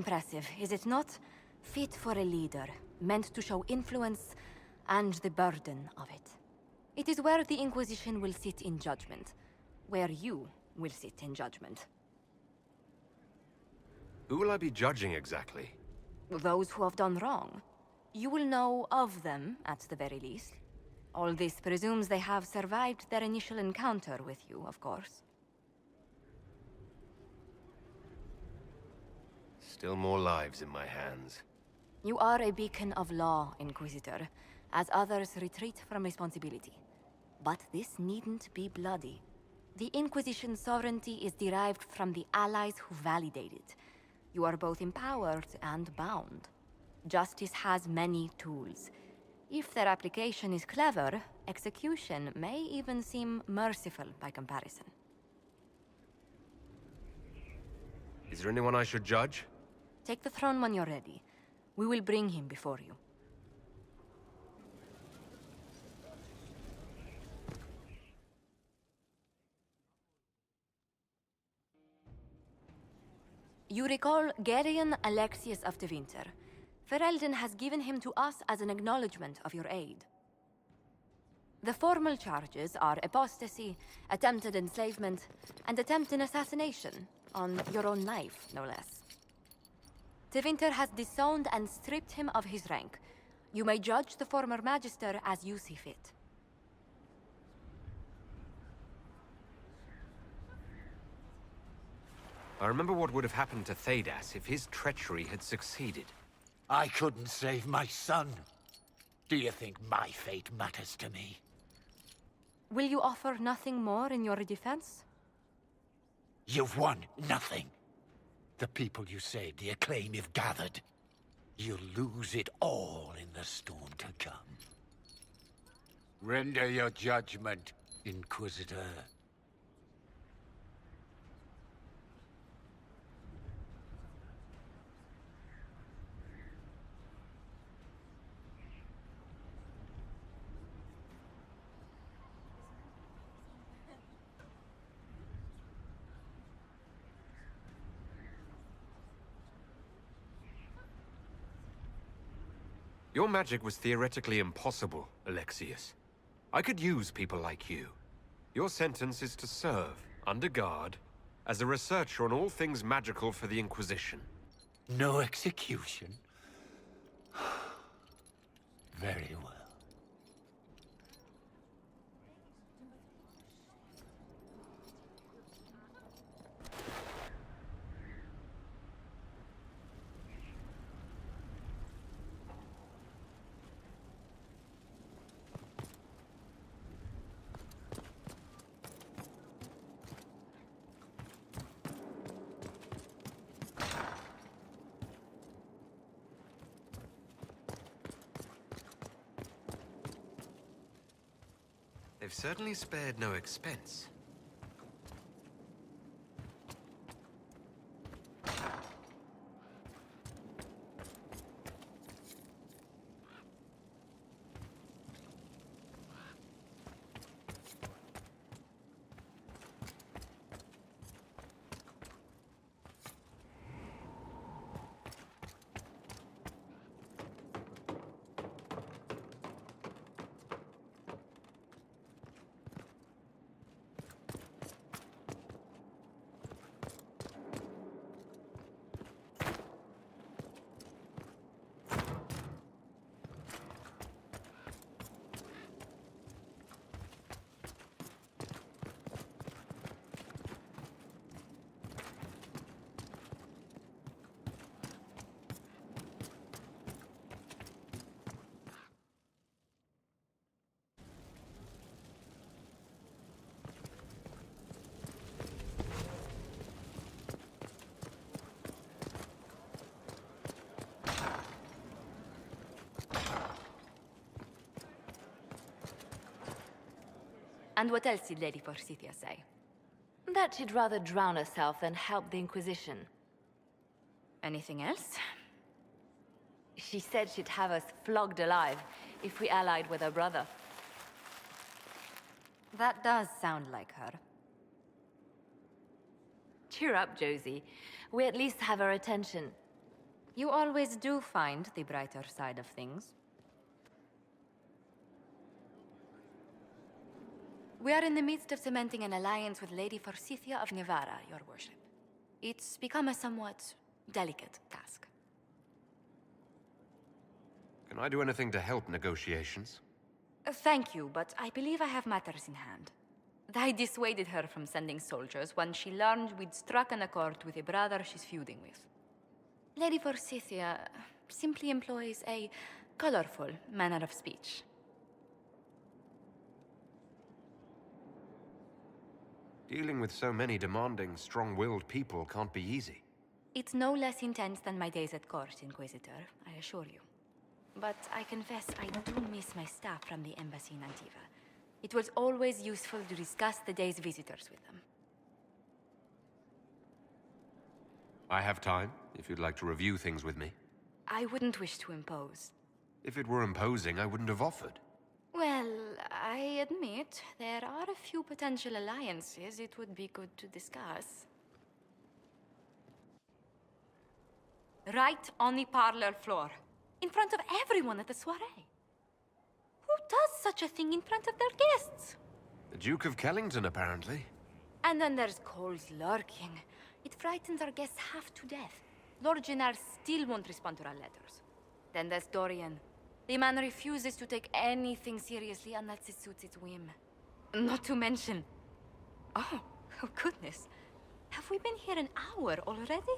impressive, is it not? Fit for a leader, meant to show influence and the burden of it. It is where the Inquisition will sit in judgment. Where you will sit in judgment. Who will I be judging exactly? Those who have done wrong. You will know of them, at the very least. All this presumes they have survived their initial encounter with you, of course. Still more lives in my hands. You are a beacon of law, Inquisitor, as others retreat from responsibility. But this needn't be bloody. The Inquisition's sovereignty is derived from the allies who validate it. You are both empowered and bound. Justice has many tools. If their application is clever, execution may even seem merciful by comparison. Is there anyone I should judge? Take the throne when you're ready. We will bring him before you. You recall Gerion Alexius of the Winter. Ferelden has given him to us as an acknowledgement of your aid. The formal charges are apostasy, attempted enslavement, and attempted assassination, on your own life, no less. De Winter has disowned and stripped him of his rank. You may judge the former Magister as you see fit. I remember what would have happened to Thedas if his treachery had succeeded. I couldn't save my son. Do you think my fate matters to me? Will you offer nothing more in your defense? You've won nothing. The people you saved, the acclaim you've gathered. You'll lose it all in the storm to come. Render your judgment, Inquisitor. Your magic was theoretically impossible, Alexius. I could use people like you. Your sentence is to serve, under guard, as a researcher on all things magical for the Inquisition. No execution? Very well. They've certainly spared no expense. And what else did Lady Forsythia say? That she'd rather drown herself than help the Inquisition. Anything else? She said she'd have us flogged alive if we allied with her brother. That does sound like her. Cheer up, Josie. We at least have her attention. You always do find the brighter side of things. We are in the midst of cementing an alliance with Lady Forsythia of Nevada, your worship. It's become a somewhat delicate task. Can I do anything to help negotiations? Thank you, but I believe I have matters in hand. I dissuaded her from sending soldiers when she learned we'd struck an accord with a brother she's feuding with. Lady Forsythia simply employs a colorful manner of speech. Dealing with so many demanding, strong-willed people can't be easy. It's no less intense than my days at court, Inquisitor, I assure you. But I confess I do miss my staff from the embassy in Antiva. It was always useful to discuss the day's visitors with them. I have time, if you'd like to review things with me. I wouldn't wish to impose. If it were imposing, I wouldn't have offered. Well, I admit there are a few potential alliances it would be good to discuss. Right on the parlor floor, in front of everyone at the soiree. Who does such a thing in front of their guests? The Duke of Kellington, apparently. And then there's Cole's lurking. It frightens our guests half to death. Lord Jennar still won't respond to our letters. Then there's Dorian. The man refuses to take anything seriously unless it suits its whim. Not to mention... Oh goodness. Have we been here an hour already?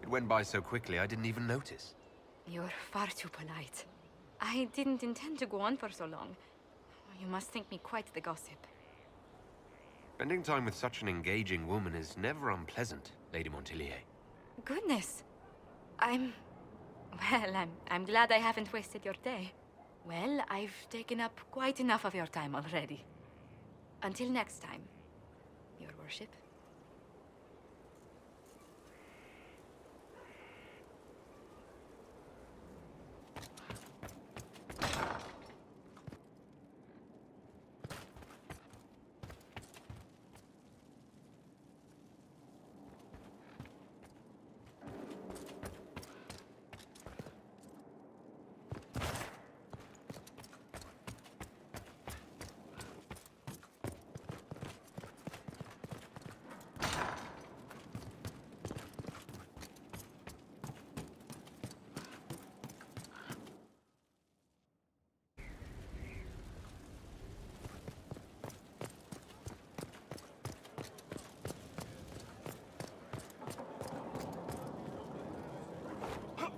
It went by so quickly I didn't even notice. You're far too polite. I didn't intend to go on for so long. You must think me quite the gossip. Spending time with such an engaging woman is never unpleasant, Lady Montillier. Goodness. I'm glad I haven't wasted your day. Well, I've taken up quite enough of your time already. Until next time, your worship.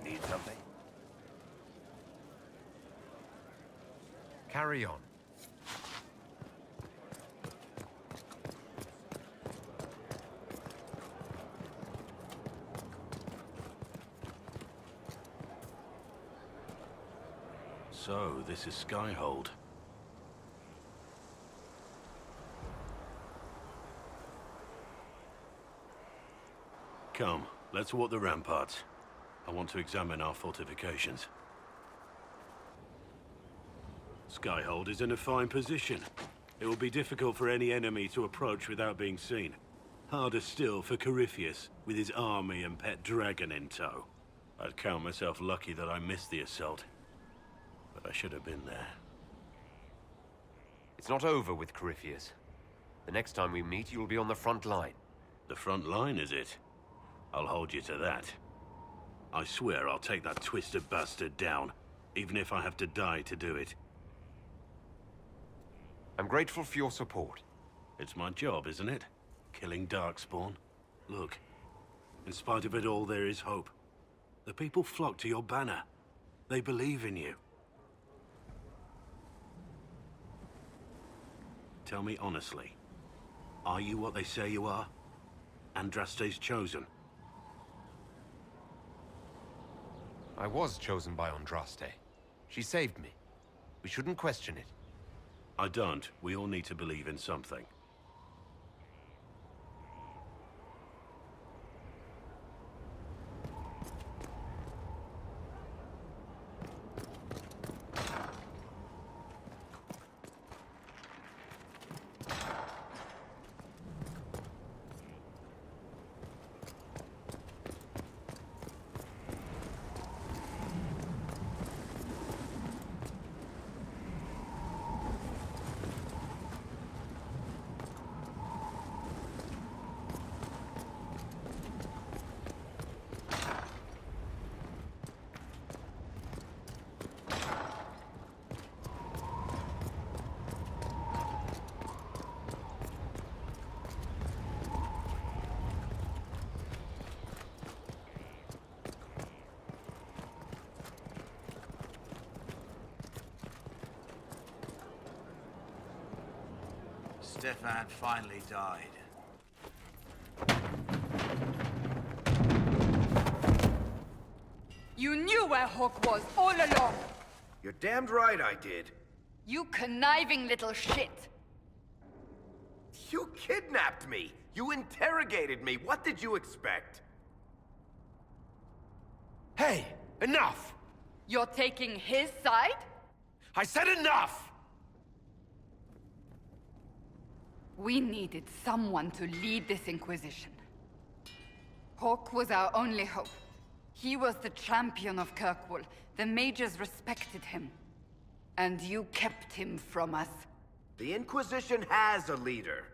Need something? Carry on. So, this is Skyhold. Come, let's walk the ramparts. I want to examine our fortifications. Skyhold is in a fine position. It will be difficult for any enemy to approach without being seen. Harder still for Corypheus, with his army and pet dragon in tow. I'd count myself lucky that I missed the assault. But I should have been there. It's not over with Corypheus. The next time we meet, you'll be on the front line. The front line, is it? I'll hold you to that. I swear I'll take that twisted bastard down, even if I have to die to do it. I'm grateful for your support. It's my job, isn't it? Killing Darkspawn. Look, in spite of it all, there is hope. The people flock to your banner. They believe in you. Tell me honestly, are you what they say you are? Andraste's chosen? I was chosen by Andraste. She saved me. We shouldn't question it. I don't. We all need to believe in something. Stefan finally died. You knew where Hawk was all along! You're damned right I did. You conniving little shit! You kidnapped me! You interrogated me! What did you expect? Hey, enough! You're taking his side? I said enough! We needed someone to lead this Inquisition. Hawk was our only hope. He was the champion of Kirkwall. The mages respected him. And you kept him from us. The Inquisition has a leader.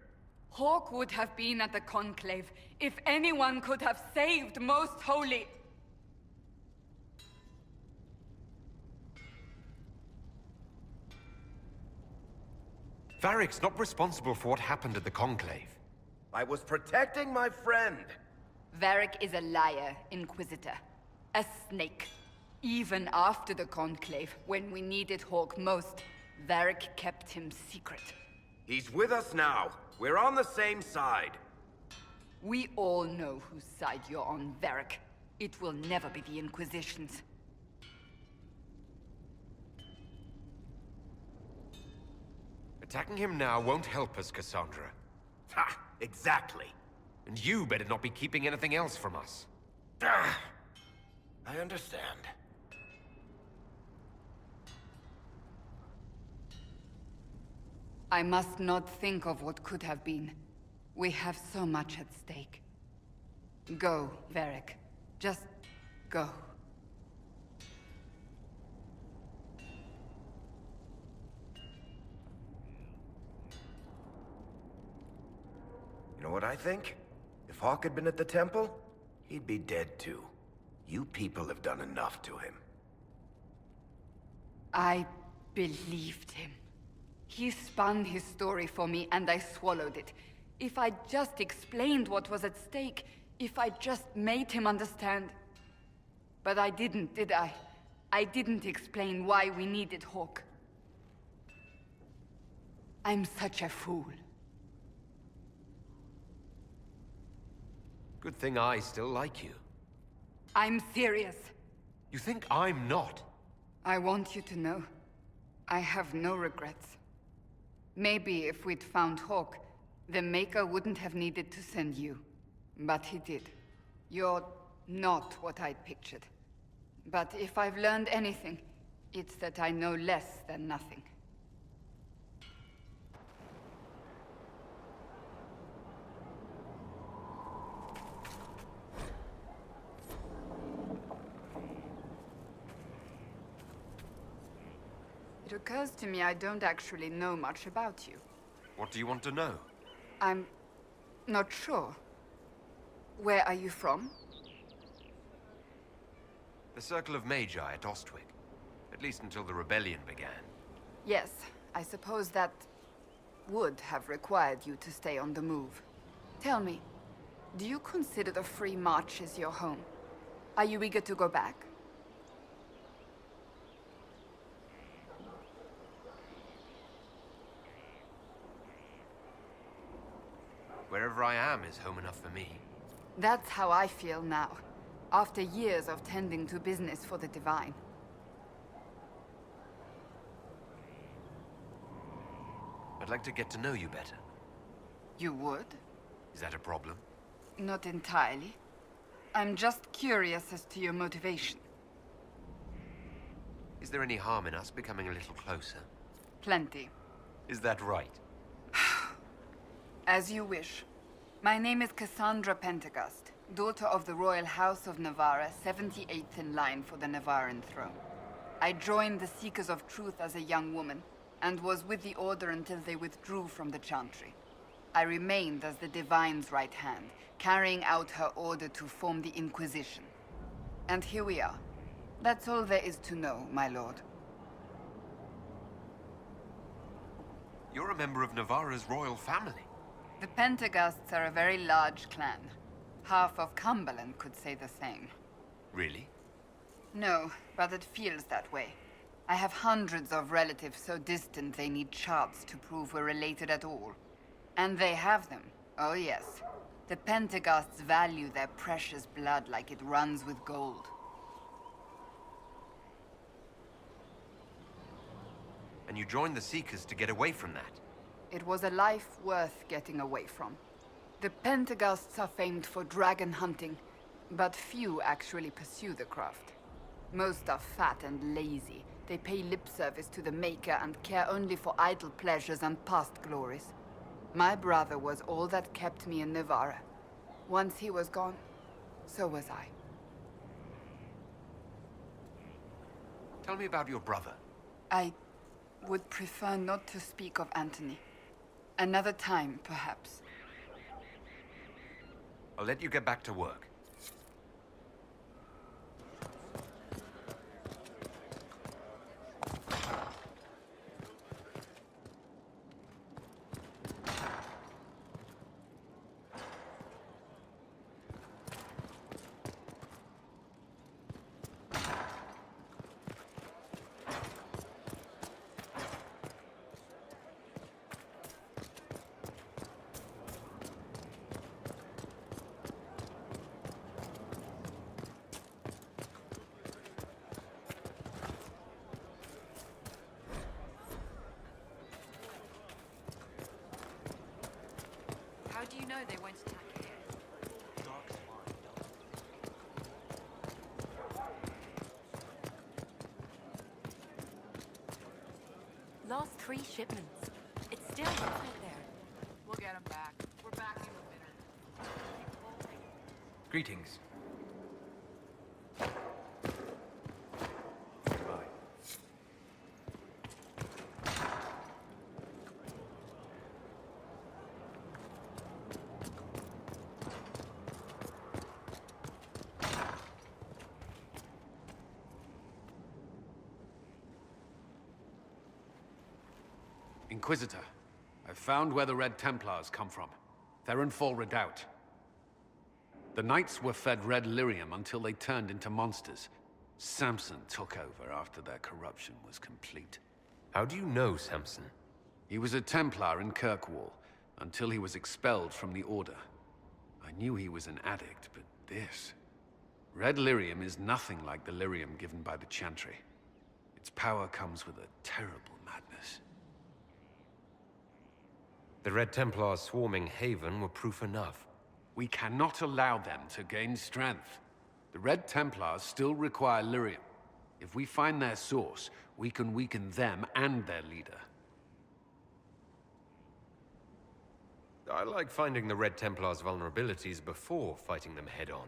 Hawk would have been at the Conclave if anyone could have saved Most Holy. Varric's not responsible for what happened at the Conclave. I was protecting my friend. Varric is a liar, Inquisitor. A snake. Even after the Conclave, when we needed Hawk most, Varric kept him secret. He's with us now. We're on the same side. We all know whose side you're on, Varric. It will never be the Inquisition's. Attacking him now won't help us, Cassandra. Ha! Exactly. And you better not be keeping anything else from us. Ah, I understand. I must not think of what could have been. We have so much at stake. Go, Varric. Just go. You know what I think? If Hawk had been at the temple, he'd be dead too. You people have done enough to him. I believed him. He spun his story for me, and I swallowed it. If I just explained what was at stake, if I just made him understand... But I didn't, did I? I didn't explain why we needed Hawk. I'm such a fool. Good thing I still like you. I'm serious. You think I'm not? I want you to know, I have no regrets. Maybe if we'd found Hawk, the Maker wouldn't have needed to send you. But he did. You're not what I'd pictured. But if I've learned anything, it's that I know less than nothing. It occurs to me I don't actually know much about you. What do you want to know? I'm not sure. Where are you from? The Circle of Magi at Ostwick. At least until the rebellion began. Yes, I suppose that would have required you to stay on the move. Tell me, do you consider the Free March as your home? Are you eager to go back? Wherever I am is home enough for me. That's how I feel now, after years of tending to business for the Divine. I'd like to get to know you better. You would? Is that a problem? Not entirely. I'm just curious as to your motivation. Is there any harm in us becoming a little closer? Plenty. Is that right? As you wish. My name is Cassandra Pentecost, daughter of the Royal House of Navarra, 78th in line for the Navarran throne. I joined the Seekers of Truth as a young woman, and was with the Order until they withdrew from the Chantry. I remained as the Divine's right hand, carrying out her order to form the Inquisition. And here we are. That's all there is to know, my lord. You're a member of Navarra's royal family. The Pentecosts are a very large clan. Half of Cumberland could say the same. Really? No, but it feels that way. I have hundreds of relatives so distant they need charts to prove we're related at all. And they have them. Oh yes. The Pentaghasts value their precious blood like it runs with gold. And you joined the Seekers to get away from that. It was a life worth getting away from. The Pentaghasts are famed for dragon hunting, but few actually pursue the craft. Most are fat and lazy. They pay lip service to the Maker and care only for idle pleasures and past glories. My brother was all that kept me in Navarra. Once he was gone, so was I. Tell me about your brother. I would prefer not to speak of Anthony. Another time, perhaps. I'll let you get back to work. How do you know they won't attack here? Lost 3 shipments. It's still right there. We'll get him back. We're backing the winner. Greetings. Inquisitor, I've found where the Red Templars come from. Therenfall Redoubt. The Knights were fed red lyrium until they turned into monsters. Samson took over after their corruption was complete. How do you know Samson? He was a Templar in Kirkwall, until he was expelled from the Order. I knew he was an addict, but this... Red lyrium is nothing like the lyrium given by the Chantry. Its power comes with a terrible madness. The Red Templars swarming Haven were proof enough. We cannot allow them to gain strength. The Red Templars still require lyrium. If we find their source, we can weaken them and their leader. I like finding the Red Templars' vulnerabilities before fighting them head-on.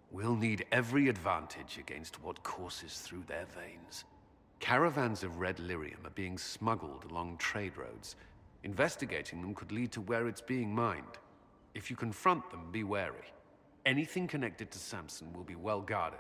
We'll need every advantage against what courses through their veins. Caravans of red lyrium are being smuggled along trade roads. Investigating them could lead to where it's being mined. If you confront them, be wary. Anything connected to Samson will be well guarded.